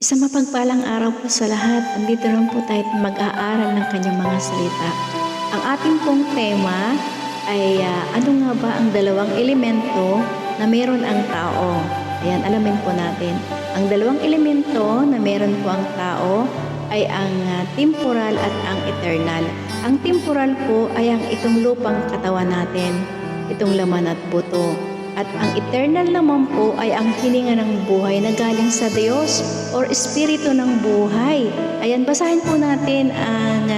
Isang mapagpalang araw po sa lahat. Andito lang po tayo at mag-aaral ng kanyang mga salita. Ang ating pong tema ay ano nga ba ang dalawang elemento na meron ang tao? Ayan, alamin po natin. Ang dalawang elemento na meron po ang tao ay ang temporal at ang eternal. Ang temporal po ay ang itong lupang katawan natin, itong laman at buto. At ang eternal naman po ay ang hininga ng buhay na galing sa Diyos or espiritu ng buhay. Ayan, basahin po natin ang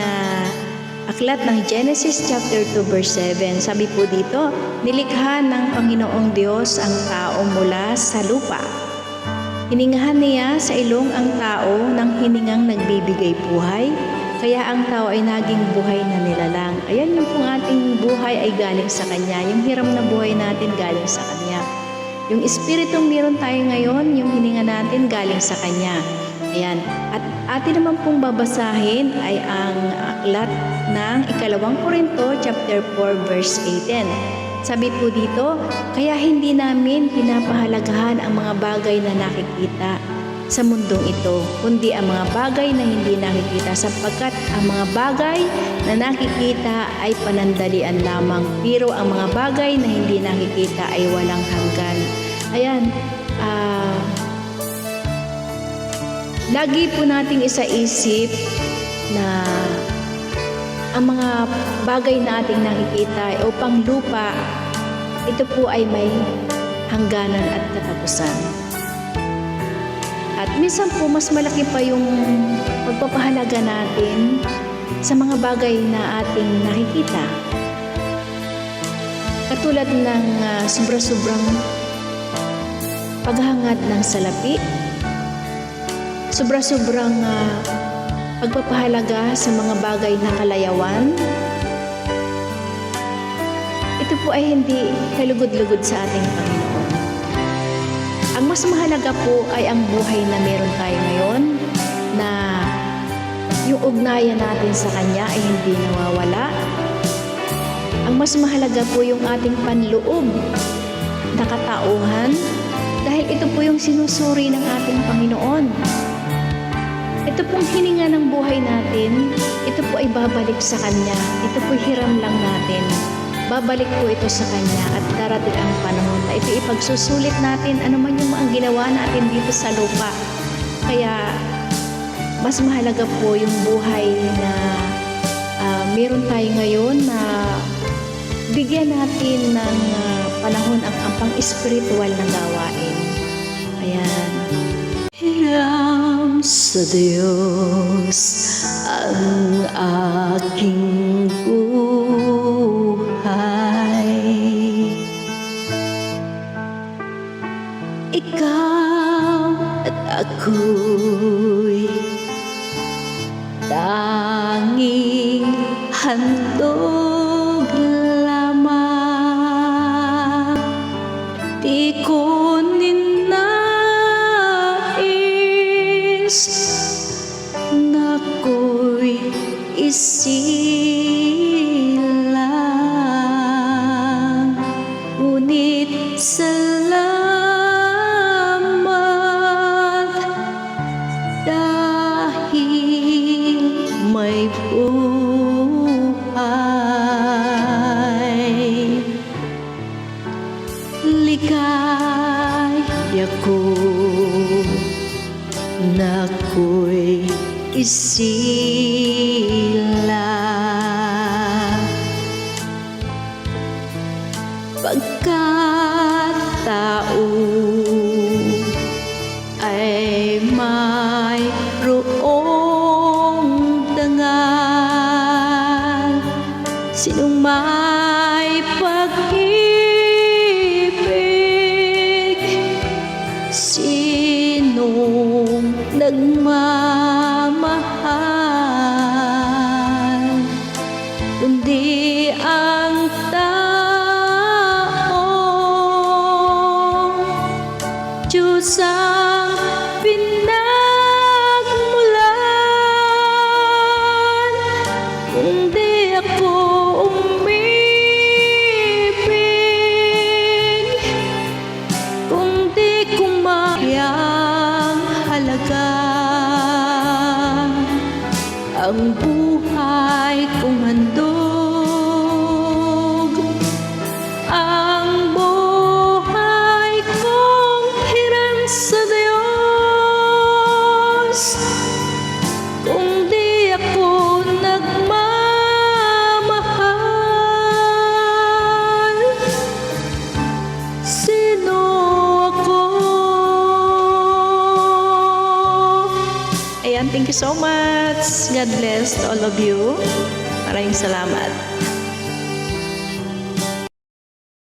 aklat ng Genesis chapter 2 verse 7. Sabi po dito, nilikha ng Panginoong Diyos ang tao mula sa lupa. Hiningahan niya sa ilong ang tao ng hiningang nagbibigay buhay. Kaya ang tao ay naging buhay na nilalang. Ayan, yung pong ating buhay ay galing sa Kanya. Yung hiram na buhay natin galing sa Kanya. Yung espiritong meron tayo ngayon, yung hininga natin galing sa Kanya. Ayan. At atin naman pong babasahin ay ang aklat ng 2 Korinto chapter 4 verse 18. Sabi po dito, kaya hindi namin pinapahalagahan ang mga bagay na nakikita sa mundong ito, kundi ang mga bagay na hindi nakikita, sapagkat ang mga bagay na nakikita ay panandalian lamang, pero ang mga bagay na hindi nakikita ay walang hanggan. Ayan, lagi po nating isaisip na ang mga bagay na ating nakikita o panglupa, ito po ay may hangganan at katapusan. At minsan po, mas malaki pa yung pagpapahalaga natin sa mga bagay na ating nakikita. Katulad ng sobra-sobrang paghahangad ng salapi, sobra-sobrang pagpapahalaga sa mga bagay na kalayawan, ito po ay hindi kalugod-lugod sa ating Panginoon. Ang mas mahalaga po ay ang buhay na meron tayo ngayon, na yung ugnayan natin sa Kanya ay hindi nawawala. Ang mas mahalaga po yung ating panloob na katauhan, dahil ito po yung sinusuri ng ating Panginoon. Ito pong hininga ng buhay natin, ito po ay babalik sa Kanya. Ito po hiram lang natin. Babalik po ito sa Kanya at darating ang panahon na ito ipagsusulit natin ano man yung mga ginawa natin dito sa lupa. Kaya mas mahalaga po yung buhay na meron tayo ngayon, na bigyan natin ng panahon ang pang-espiritual na gawain. Ayan. Hiram sa Diyos ang aking ikaw at ako'y tanging handog lamang. Di ko ninais na ako'y isilang, ngunit salamat dahil may buhay. Ligaya ko na ako'y isilang, pagkatao ay mayroong dangal. Sinong may pag-ibig, sinong nagmamahal, kundi ang taong Diyos ang pinagmulan. Kung di ako umibig, kung di kumayang halaga, ang buhay kong handog, ang buhay kong hiram sa Diyos. Kung di ako nagmamahal, sino ako? Ayan, thank you so much. God bless to all of you. Maraming salamat.